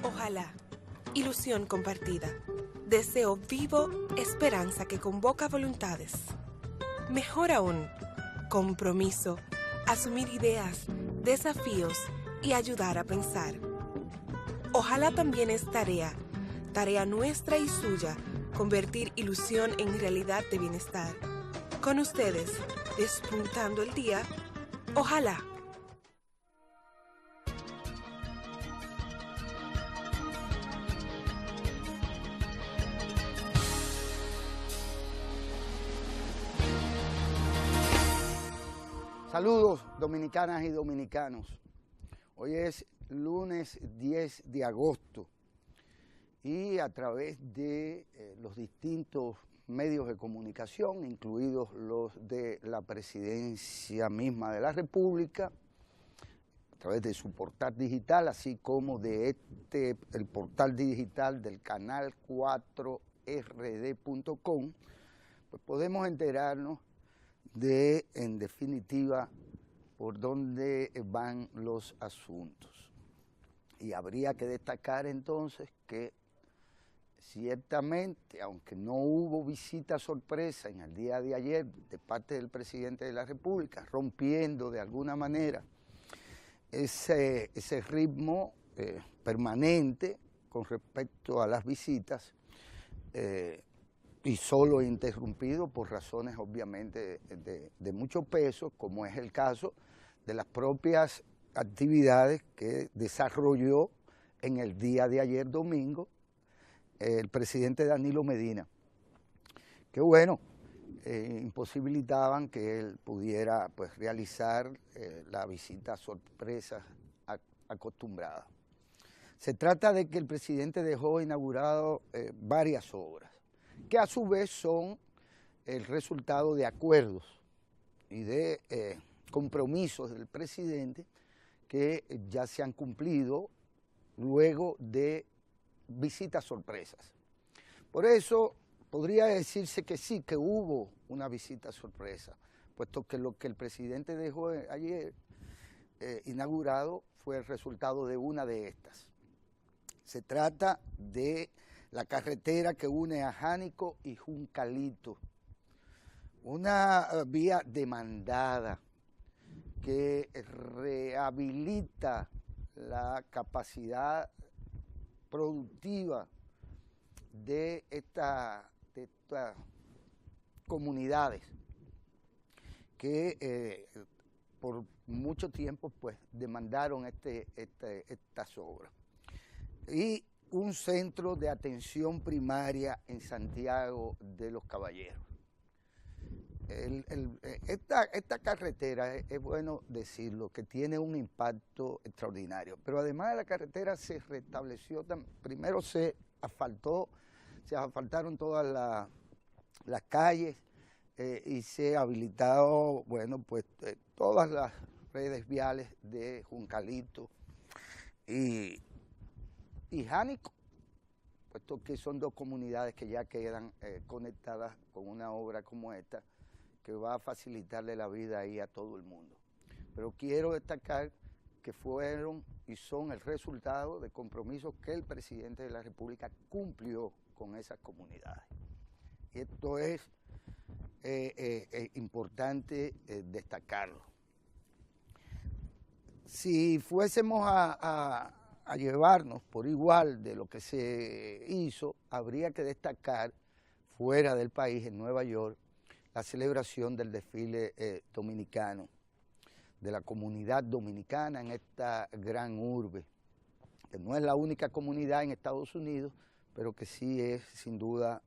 Ojalá, ilusión compartida, deseo vivo, esperanza que convoca voluntades. Mejor aún, compromiso, asumir ideas, desafíos y ayudar a pensar. Ojalá también es tarea nuestra y suya, convertir ilusión en realidad de bienestar. Con ustedes, despuntando el día, ojalá. Saludos dominicanas y dominicanos. Hoy es lunes 10 de agosto y a través de los distintos medios de comunicación, incluidos los de la presidencia misma de la República, a través de su portal digital, así como de el portal digital del canal 4rd.com, pues podemos enterarnos de, en definitiva, por dónde van los asuntos. Y habría que destacar entonces que ciertamente, aunque no hubo visita sorpresa en el día de ayer de parte del presidente de la República, rompiendo de alguna manera ese ritmo permanente con respecto a las visitas, y solo interrumpido por razones obviamente de mucho peso, como es el caso de las propias actividades que desarrolló en el día de ayer domingo el presidente Danilo Medina, que bueno, imposibilitaban que él pudiera pues realizar la visita sorpresa acostumbrada. Se trata de que el presidente dejó inaugurado varias obras, que a su vez son el resultado de acuerdos y de compromisos del presidente que ya se han cumplido luego de visitas sorpresas. Por eso podría decirse que sí, que hubo una visita sorpresa, puesto que lo que el presidente dejó ayer inaugurado fue el resultado de una de estas. Se trata de la carretera que une a Jánico y Juncalito, una vía demandada que rehabilita la capacidad productiva de estas comunidades que por mucho tiempo pues demandaron estas obras. Y un centro de atención primaria en Santiago de los Caballeros. Esta carretera, es bueno decirlo, que tiene un impacto extraordinario, pero además de la carretera se restableció, primero se asfaltaron todas las calles y se habilitaron, bueno, pues todas las redes viales de Juncalito y Jánico, puesto que son dos comunidades que ya quedan conectadas con una obra como esta, que va a facilitarle la vida ahí a todo el mundo. Pero quiero destacar que fueron y son el resultado de compromisos que el presidente de la República cumplió con esas comunidades. Y esto es importante destacarlo. Si fuésemos a llevarnos por igual de lo que se hizo, habría que destacar fuera del país, en Nueva York, la celebración del desfile dominicano, de la comunidad dominicana en esta gran urbe, que no es la única comunidad en Estados Unidos, pero que sí es sin duda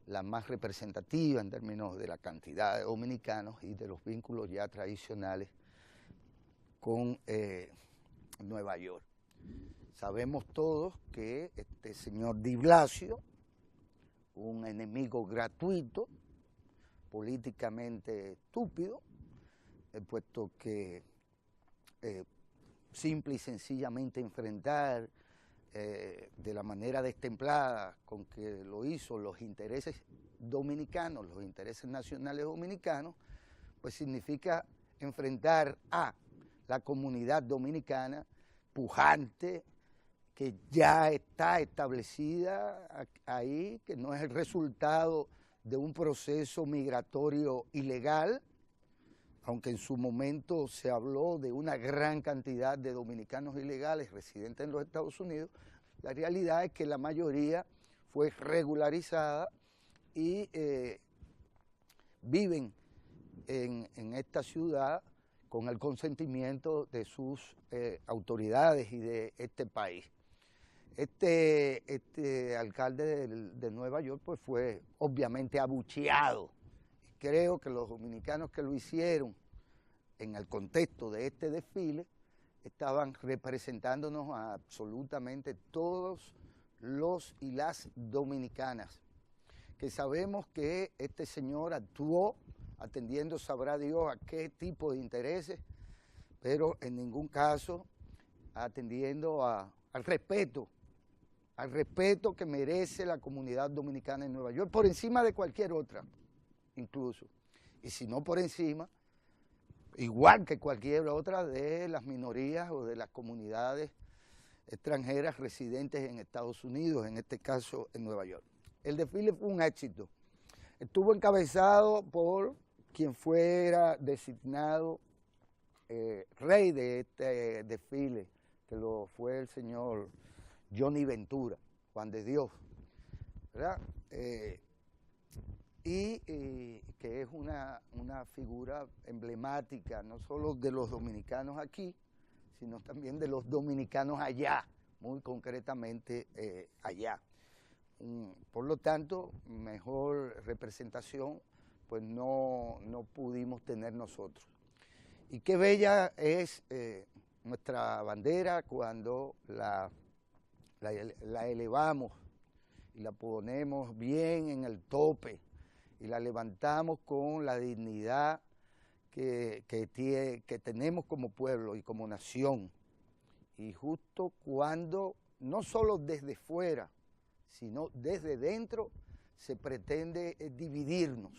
la más representativa en términos de la cantidad de dominicanos y de los vínculos ya tradicionales con Nueva York. Sabemos todos que este señor Di Blasio, un enemigo gratuito, políticamente estúpido, puesto que simple y sencillamente enfrentar de la manera destemplada con que lo hizo los intereses dominicanos, los intereses nacionales dominicanos, pues significa enfrentar a la comunidad dominicana pujante, que ya está establecida ahí, que no es el resultado de un proceso migratorio ilegal, aunque en su momento se habló de una gran cantidad de dominicanos ilegales residentes en los Estados Unidos. La realidad es que la mayoría fue regularizada y viven en esta ciudad con el consentimiento de sus autoridades y de este país. Este alcalde de Nueva York pues fue obviamente abucheado. Creo que los dominicanos que lo hicieron en el contexto de este desfile estaban representándonos a absolutamente todos los y las dominicanas, que sabemos que este señor actuó atendiendo, sabrá Dios, a qué tipo de intereses, pero en ningún caso atendiendo al respeto que merece la comunidad dominicana en Nueva York, por encima de cualquier otra, incluso. Y si no por encima, igual que cualquier otra de las minorías o de las comunidades extranjeras residentes en Estados Unidos, en este caso en Nueva York. El desfile fue un éxito. Estuvo encabezado por quien fuera designado rey de este desfile, que lo fue el señor Johnny Ventura, Juan de Dios, ¿verdad? Y que es una figura emblemática, no solo de los dominicanos aquí, sino también de los dominicanos allá, muy concretamente allá. Por lo tanto, mejor representación pues no pudimos tener nosotros. Y qué bella es nuestra bandera cuando la elevamos y la ponemos bien en el tope y la levantamos con la dignidad que tenemos como pueblo y como nación. Y justo cuando, no solo desde fuera, sino desde dentro, se pretende dividirnos,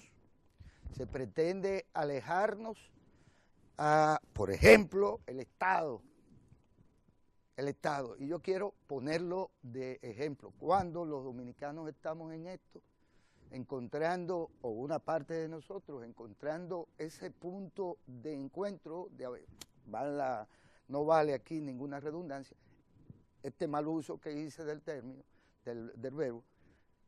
se pretende alejarnos a, por ejemplo, el Estado. Y yo quiero ponerlo de ejemplo. Cuando los dominicanos estamos en esto, encontrando, o una parte de nosotros, encontrando ese punto de encuentro, no vale aquí ninguna redundancia, este mal uso que hice del término, del verbo,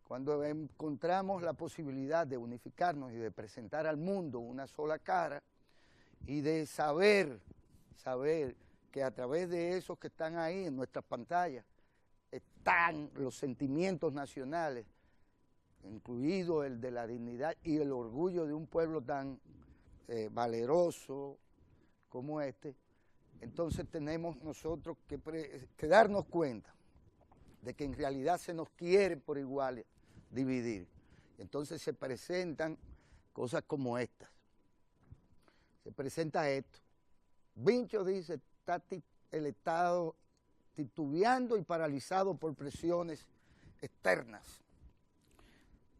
cuando encontramos la posibilidad de unificarnos y de presentar al mundo una sola cara y de saber que a través de esos que están ahí en nuestras pantallas están los sentimientos nacionales, incluido el de la dignidad y el orgullo de un pueblo tan valeroso como este. Entonces tenemos nosotros que darnos cuenta de que en realidad se nos quiere por igual dividir. Entonces se presentan cosas como estas. Se presenta esto. Vincho dice, está el Estado titubeando y paralizado por presiones externas.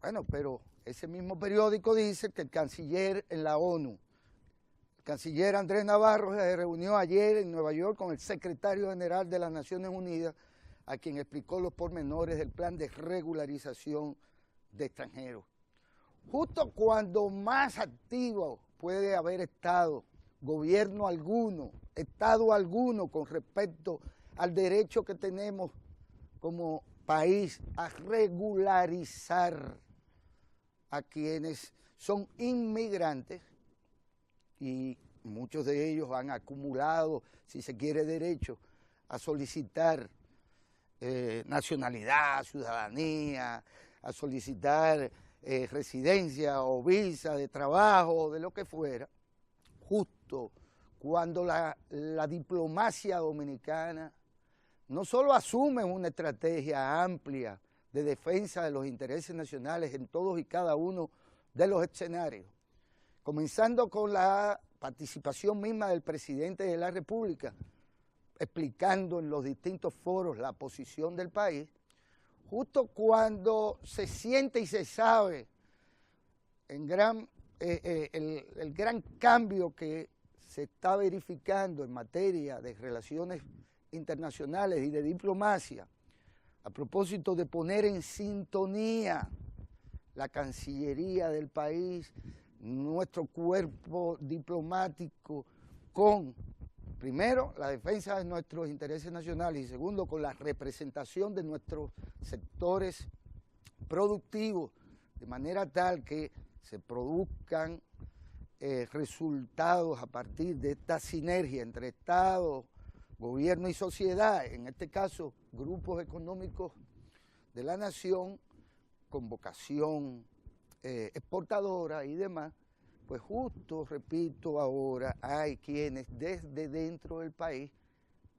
Bueno, pero ese mismo periódico dice que el canciller en la ONU, el canciller Andrés Navarro, se reunió ayer en Nueva York con el secretario general de las Naciones Unidas, a quien explicó los pormenores del plan de regularización de extranjeros. Justo cuando más activo puede haber estado gobierno alguno, Estado alguno con respecto al derecho que tenemos como país a regularizar a quienes son inmigrantes, y muchos de ellos han acumulado, si se quiere, derecho a solicitar nacionalidad, ciudadanía, a solicitar residencia o visa de trabajo, de lo que fuera, justo cuando la diplomacia dominicana no solo asume una estrategia amplia de defensa de los intereses nacionales en todos y cada uno de los escenarios, comenzando con la participación misma del presidente de la República, explicando en los distintos foros la posición del país, justo cuando se siente y se sabe el gran cambio que se está verificando en materia de relaciones internacionales y de diplomacia, a propósito de poner en sintonía la Cancillería del país, nuestro cuerpo diplomático, con, primero, la defensa de nuestros intereses nacionales y segundo, con la representación de nuestros sectores productivos, de manera tal que se produzcan resultados a partir de esta sinergia entre Estado, gobierno y sociedad, en este caso grupos económicos de la nación con vocación exportadora y demás, pues justo, repito, ahora hay quienes desde dentro del país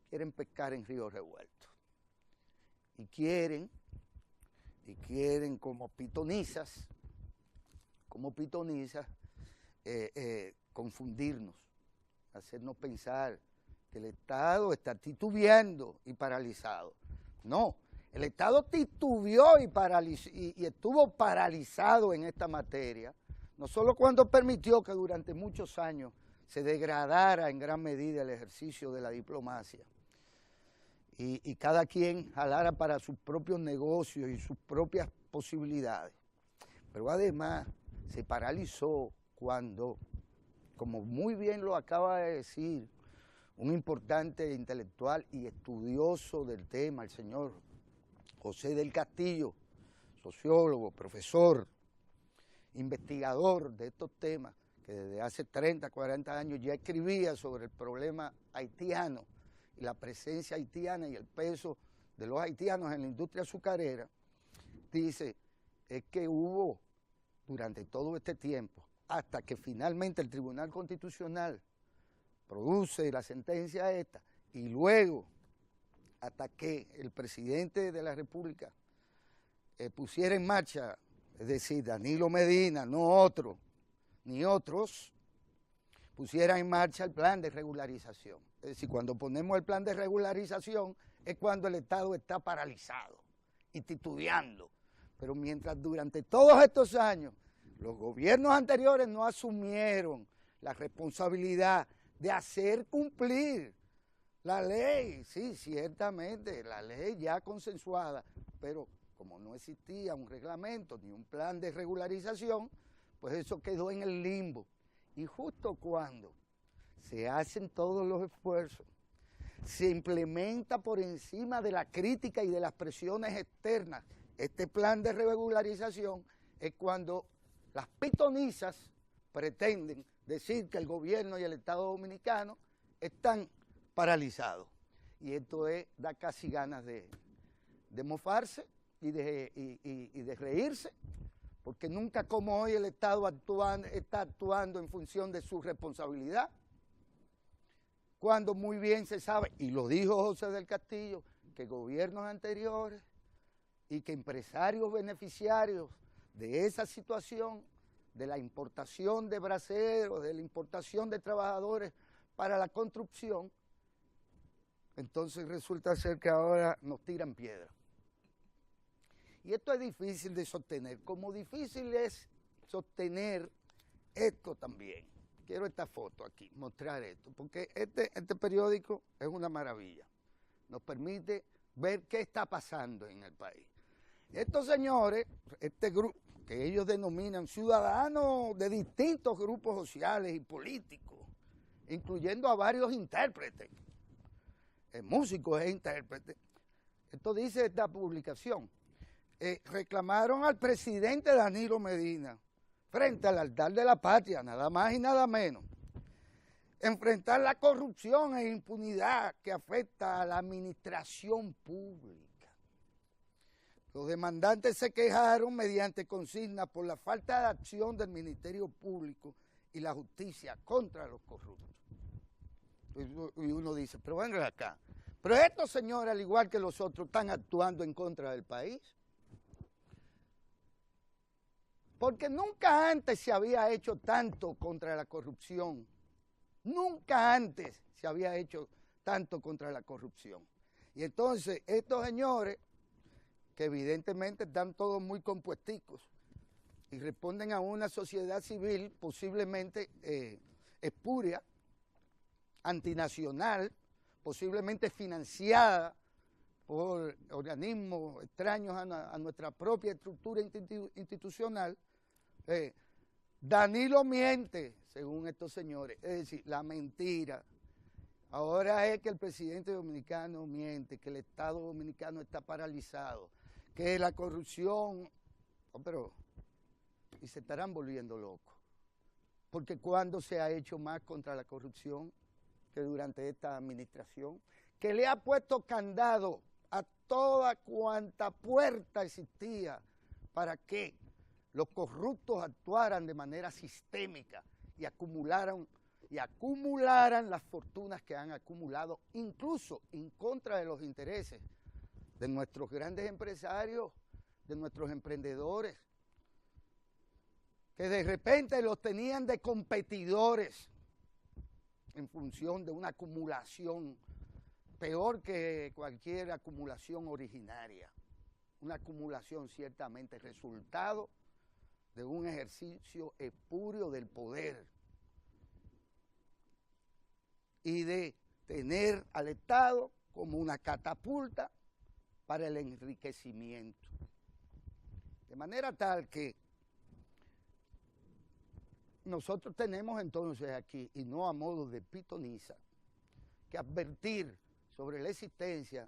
quieren pescar en río revuelto y quieren como pitonizas, confundirnos, hacernos pensar que el Estado está titubeando y paralizado. No, el Estado titubeó y estuvo paralizado en esta materia, no solo cuando permitió que durante muchos años se degradara en gran medida el ejercicio de la diplomacia y cada quien jalara para sus propios negocios y sus propias posibilidades, pero además se paralizó cuando, como muy bien lo acaba de decir un importante intelectual y estudioso del tema, el señor José del Castillo, sociólogo, profesor, investigador de estos temas, que desde hace 30, 40 años ya escribía sobre el problema haitiano y la presencia haitiana y el peso de los haitianos en la industria azucarera, dice, es que hubo durante todo este tiempo, hasta que finalmente el Tribunal Constitucional produce la sentencia esta, y luego hasta que el presidente de la República pusiera en marcha, es decir, Danilo Medina, no otro, ni otros, pusieran en marcha el plan de regularización. Es decir, cuando ponemos el plan de regularización es cuando el Estado está paralizado y titubeando. Pero mientras durante todos estos años los gobiernos anteriores no asumieron la responsabilidad de hacer cumplir la ley, sí, ciertamente, la ley ya consensuada, pero como no existía un reglamento ni un plan de regularización, pues eso quedó en el limbo. Y justo cuando se hacen todos los esfuerzos, se implementa por encima de la crítica y de las presiones externas este plan de regularización, es cuando las pitonizas pretenden decir que el gobierno y el Estado dominicano están paralizados. Y esto da casi ganas de mofarse y de reírse, porque nunca como hoy el Estado está actuando en función de su responsabilidad, cuando muy bien se sabe, y lo dijo José del Castillo, que gobiernos anteriores y que empresarios beneficiarios de esa situación, de la importación de braceros, de la importación de trabajadores para la construcción, entonces resulta ser que ahora nos tiran piedra. Y esto es difícil de sostener, como difícil es sostener esto también. Quiero esta foto aquí, mostrar esto, porque este periódico es una maravilla. Nos permite ver qué está pasando en el país. Estos señores, este grupo, que ellos denominan ciudadanos de distintos grupos sociales y políticos, incluyendo a varios intérpretes, músicos e intérpretes. Esto dice esta publicación. Reclamaron al presidente Danilo Medina frente al altar de la patria, nada más y nada menos, enfrentar la corrupción e impunidad que afecta a la administración pública. Los demandantes se quejaron mediante consigna por la falta de acción del Ministerio Público y la justicia contra los corruptos. Y uno dice, pero vengan acá, pero estos señores, al igual que los otros, están actuando en contra del país. Porque nunca antes se había hecho tanto contra la corrupción. Nunca antes se había hecho tanto contra la corrupción. Y entonces estos señores, que evidentemente están todos muy compuesticos y responden a una sociedad civil posiblemente espuria, antinacional, posiblemente financiada por organismos extraños a nuestra propia estructura institucional, Danilo miente, según estos señores, es decir, la mentira. Ahora es que el presidente dominicano miente, que el Estado dominicano está paralizado, que la corrupción, pero y se estarán volviendo locos, porque cuando se ha hecho más contra la corrupción que durante esta administración, que le ha puesto candado a toda cuanta puerta existía para que los corruptos actuaran de manera sistémica y acumularan las fortunas que han acumulado, incluso en contra de los intereses de nuestros grandes empresarios, de nuestros emprendedores, que de repente los tenían de competidores en función de una acumulación peor que cualquier acumulación originaria, una acumulación ciertamente resultado de un ejercicio espurio del poder y de tener al Estado como una catapulta para el enriquecimiento. De manera tal que nosotros tenemos entonces aquí, y no a modo de pitoniza, que advertir sobre la existencia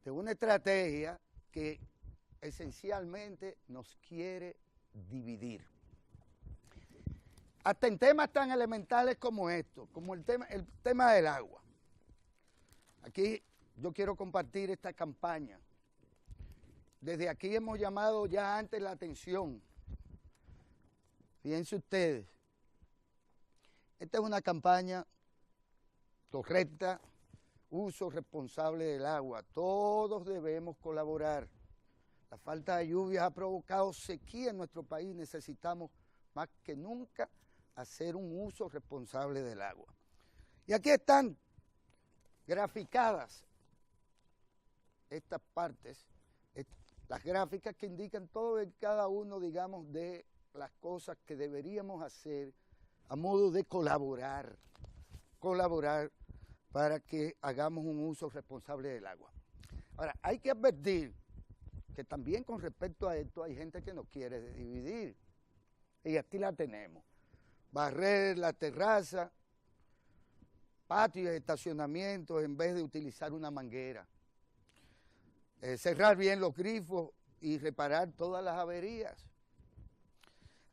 de una estrategia que esencialmente nos quiere dividir. Hasta en temas tan elementales como esto, como el tema del agua. Aquí yo quiero compartir esta campaña. Desde aquí hemos llamado ya antes la atención. Fíjense ustedes, esta es una campaña correcta, uso responsable del agua. Todos debemos colaborar. La falta de lluvias ha provocado sequía en nuestro país. Necesitamos más que nunca hacer un uso responsable del agua. Y aquí están graficadas estas partes, las gráficas que indican todo y cada uno, digamos, de las cosas que deberíamos hacer a modo de colaborar para que hagamos un uso responsable del agua. Ahora, hay que advertir que también con respecto a esto hay gente que nos quiere dividir, y aquí la tenemos. Barrer la terraza, patios y estacionamientos en vez de utilizar una manguera. Cerrar bien los grifos y reparar todas las averías.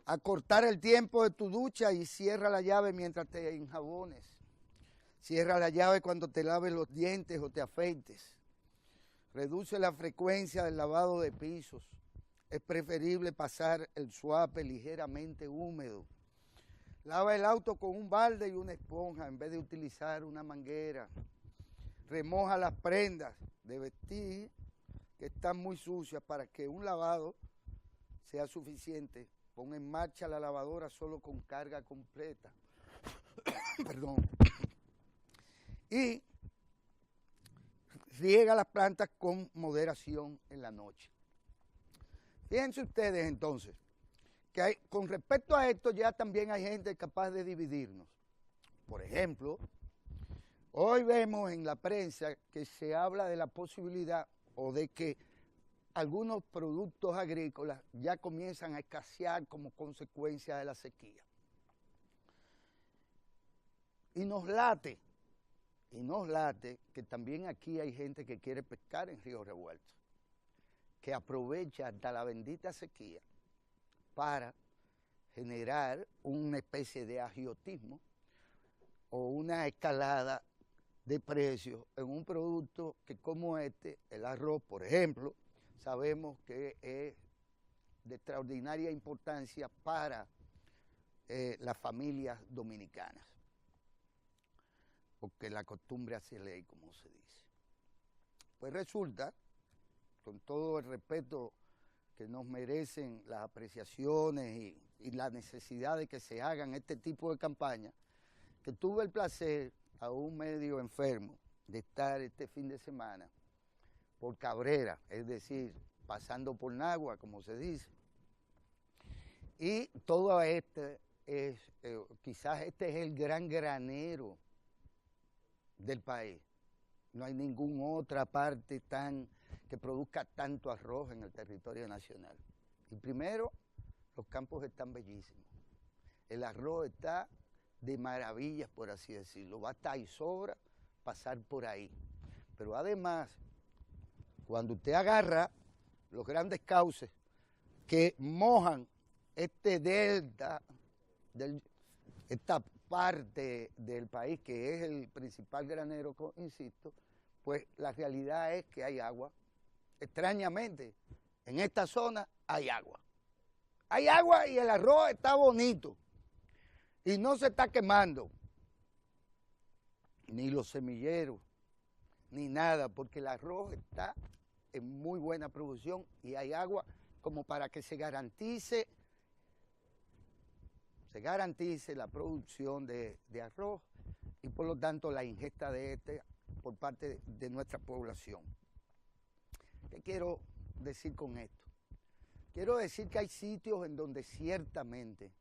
Acortar el tiempo de tu ducha y cierra la llave mientras te enjabones. Cierra la llave cuando te laves los dientes o te afeites. Reduce la frecuencia del lavado de pisos. Es preferible pasar el suape ligeramente húmedo. Lava el auto con un balde y una esponja en vez de utilizar una manguera. Remoja las prendas de vestir que están muy sucias para que un lavado sea suficiente. Pon en marcha la lavadora solo con carga completa. Perdón. Y riega las plantas con moderación en la noche. Fíjense ustedes entonces, que con respecto a esto ya también hay gente capaz de dividirnos. Por ejemplo, hoy vemos en la prensa que se habla de la posibilidad o de que algunos productos agrícolas ya comienzan a escasear como consecuencia de la sequía. Y nos late que también aquí hay gente que quiere pescar en Río Revuelto, que aprovecha hasta la bendita sequía para generar una especie de agiotismo o una escalada de precios en un producto que como este, el arroz, por ejemplo, sabemos que es de extraordinaria importancia para las familias dominicanas, porque la costumbre hace ley, como se dice. Pues resulta, con todo el respeto que nos merecen las apreciaciones y la necesidad de que se hagan este tipo de campañas, que tuve el placer, aún medio enfermo, de estar este fin de semana por Cabrera, es decir, pasando por Nagua, como se dice. Y todo este es, quizás este es el gran granero del país. No hay ninguna otra parte que produzca tanto arroz en el territorio nacional. Y primero, los campos están bellísimos. El arroz está de maravillas, por así decirlo. Basta y sobra pasar por ahí. Pero además, cuando usted agarra los grandes cauces que mojan este delta, esta parte del país que es el principal granero, insisto, pues la realidad es que hay agua. Extrañamente, en esta zona hay agua. Hay agua y el arroz está bonito y no se está quemando, ni los semilleros, ni nada, porque el arroz está en muy buena producción y hay agua como para que se garantice la producción de arroz y por lo tanto la ingesta de este por parte de nuestra población. ¿Qué quiero decir con esto? Quiero decir que hay sitios en donde ciertamente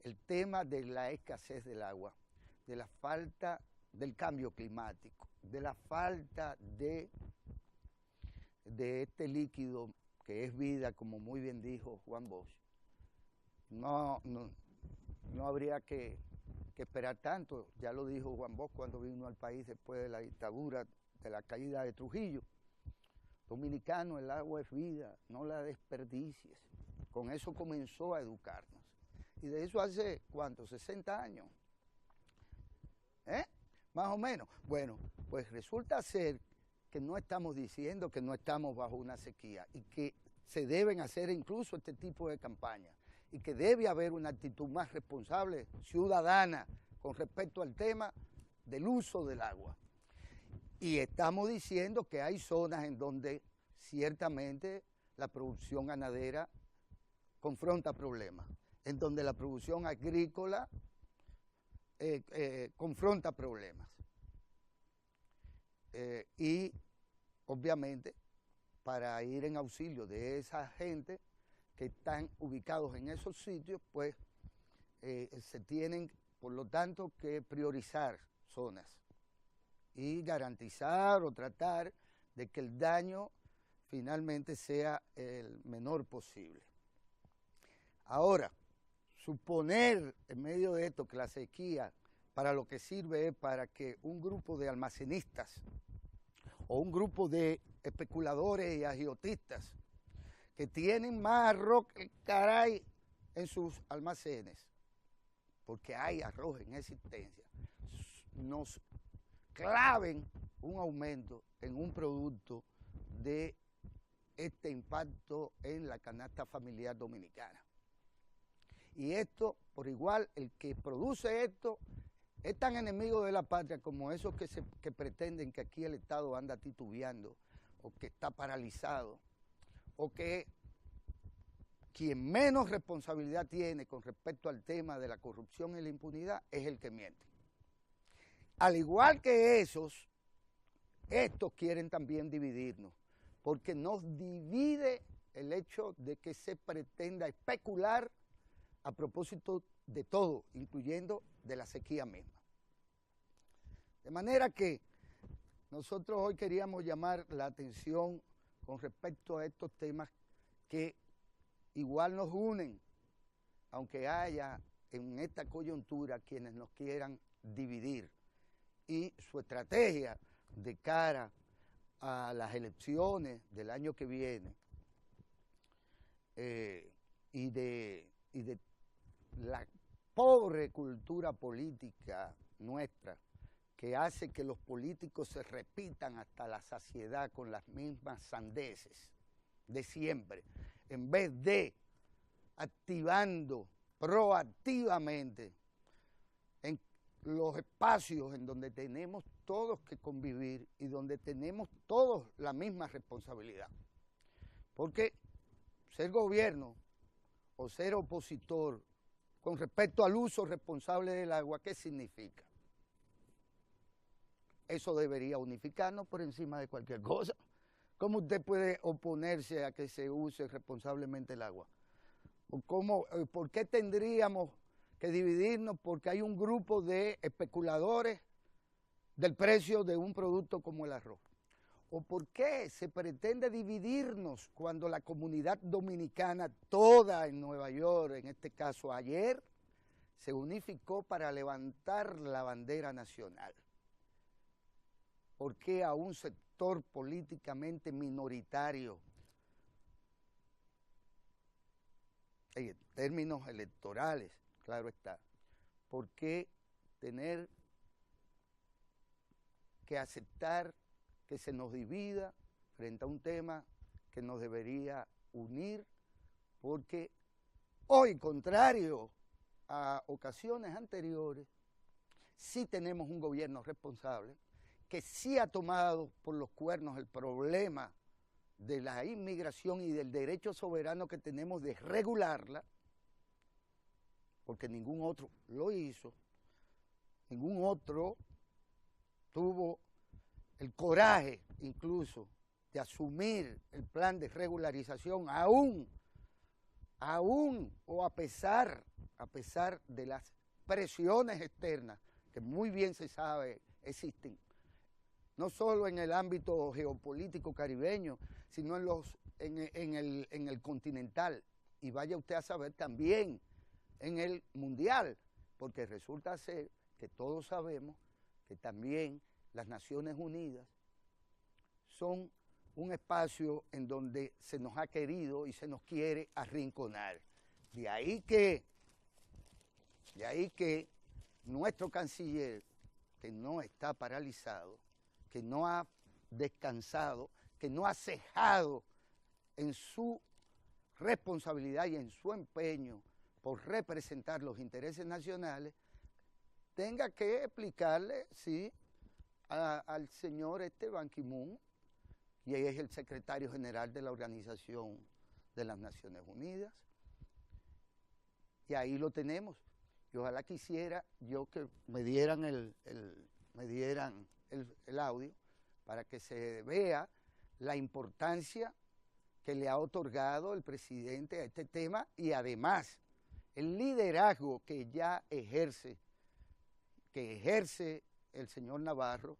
el tema de la escasez del agua, de la falta del cambio climático, de la falta de este líquido que es vida, como muy bien dijo Juan Bosch, no habría que esperar tanto. Ya lo dijo Juan Bosch cuando vino al país después de la dictadura, de la caída de Trujillo. Dominicano, el agua es vida, no la desperdicies. Con eso comenzó a educarnos. Y de eso hace, ¿cuánto? 60 años. Más o menos. Bueno, pues resulta ser que no estamos diciendo que no estamos bajo una sequía y que se deben hacer incluso este tipo de campañas y que debe haber una actitud más responsable, ciudadana, con respecto al tema del uso del agua. Y estamos diciendo que hay zonas en donde ciertamente la producción ganadera confronta problemas, en donde la producción agrícola confronta problemas. Y obviamente para ir en auxilio de esa gente que están ubicados en esos sitios, pues se tienen, por lo tanto, que priorizar zonas y garantizar o tratar de que el daño finalmente sea el menor posible. Ahora, suponer en medio de esto que la sequía para lo que sirve es para que un grupo de almacenistas o un grupo de especuladores y agiotistas que tienen más arroz que caray en sus almacenes, porque hay arroz en existencia, nos claven un aumento en un producto de este impacto en la canasta familiar dominicana. Y esto, por igual, el que produce esto es tan enemigo de la patria como esos que pretenden que aquí el Estado anda titubeando o que está paralizado o que quien menos responsabilidad tiene con respecto al tema de la corrupción y la impunidad es el que miente. Al igual que estos quieren también dividirnos, porque nos divide el hecho de que se pretenda especular a propósito de todo, incluyendo de la sequía misma. De manera que nosotros hoy queríamos llamar la atención con respecto a estos temas que igual nos unen, aunque haya en esta coyuntura quienes nos quieran dividir. Y su estrategia de cara a las elecciones del año que viene y de la pobre cultura política nuestra que hace que los políticos se repitan hasta la saciedad con las mismas sandeces de siempre, en vez de activando proactivamente en los espacios en donde tenemos todos que convivir y donde tenemos todos la misma responsabilidad. Porque ser gobierno o ser opositor con respecto al uso responsable del agua, ¿qué significa? Eso debería unificarnos por encima de cualquier cosa. ¿Cómo usted puede oponerse a que se use responsablemente el agua? ¿Por qué tendríamos que dividirnos? Porque hay un grupo de especuladores del precio de un producto como el arroz? ¿O por qué se pretende dividirnos cuando la comunidad dominicana toda en Nueva York, en este caso ayer, se unificó para levantar la bandera nacional? ¿Por qué a un sector políticamente minoritario, en términos electorales, claro está, por qué tener que aceptar que se nos divida frente a un tema que nos debería unir? Porque hoy, contrario a ocasiones anteriores, sí tenemos un gobierno responsable que sí ha tomado por los cuernos el problema de la inmigración y del derecho soberano que tenemos de regularla, porque ningún otro lo hizo, ningún otro tuvo el coraje incluso de asumir el plan de regularización, aún o a pesar de las presiones externas que muy bien se sabe existen, no solo en el ámbito geopolítico caribeño, sino en el continental, y vaya usted a saber también en el mundial, porque resulta ser que todos sabemos que también las Naciones Unidas son un espacio en donde se nos ha querido y se nos quiere arrinconar. De ahí que nuestro canciller, que no está paralizado, que no ha descansado, que no ha cejado en su responsabilidad y en su empeño por representar los intereses nacionales, tenga que explicarle, sí, al señor Ban Ki-moon, y es el secretario general de la Organización de las Naciones Unidas, y ahí lo tenemos. Y ojalá quisiera yo que me dieran el audio para que se vea la importancia que le ha otorgado el presidente a este tema y además el liderazgo que ya ejerce el señor Navarro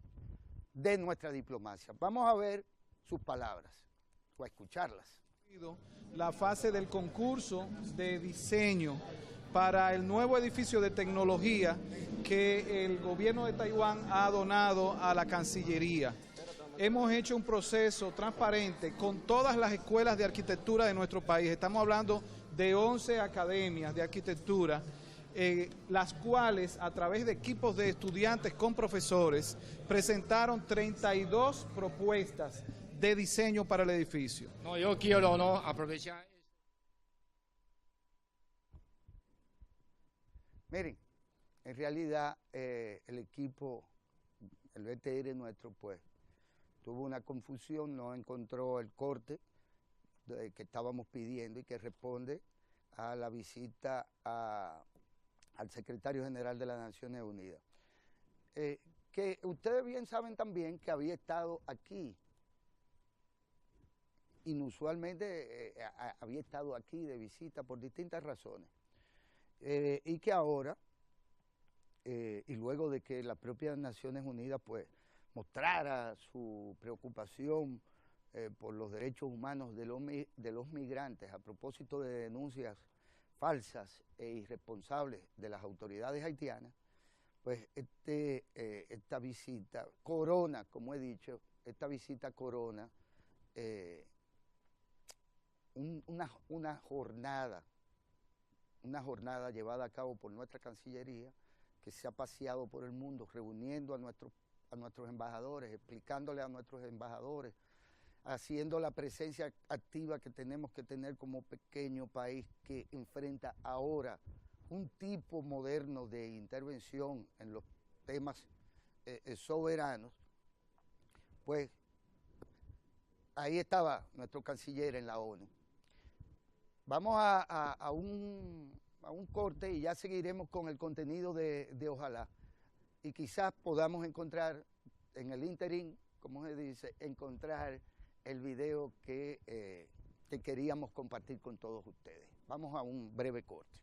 de nuestra diplomacia. Vamos a ver sus palabras o a escucharlas. La fase del concurso de diseño para el nuevo edificio de tecnología que el gobierno de Taiwán ha donado a la Cancillería. Hemos hecho un proceso transparente con todas las escuelas de arquitectura de nuestro país. Estamos hablando de 11 academias de arquitectura, las cuales a través de equipos de estudiantes con profesores presentaron 32 propuestas de diseño para el edificio. No, yo quiero aprovechar. Miren, en realidad el equipo, el BTR nuestro, pues, tuvo una confusión, no encontró el corte que estábamos pidiendo y que responde a la visita al secretario general de las Naciones Unidas. Que ustedes bien saben también que había estado aquí, inusualmente había estado aquí de visita por distintas razones, y que ahora, y luego de que las propias Naciones Unidas pues mostrara su preocupación por los derechos humanos de los migrantes a propósito de denuncias falsas e irresponsables de las autoridades haitianas, pues esta visita corona, como he dicho, esta visita corona una jornada llevada a cabo por nuestra Cancillería, que se ha paseado por el mundo reuniendo a nuestros embajadores, explicándole a nuestros embajadores, haciendo la presencia activa que tenemos que tener como pequeño país que enfrenta ahora un tipo moderno de intervención en los temas soberanos. Pues ahí estaba nuestro canciller en la ONU. Vamos a un corte y ya seguiremos con el contenido de Ojalá. Y quizás podamos encontrar en el interín, como se dice, encontrar el video que queríamos compartir con todos ustedes. Vamos a un breve corte.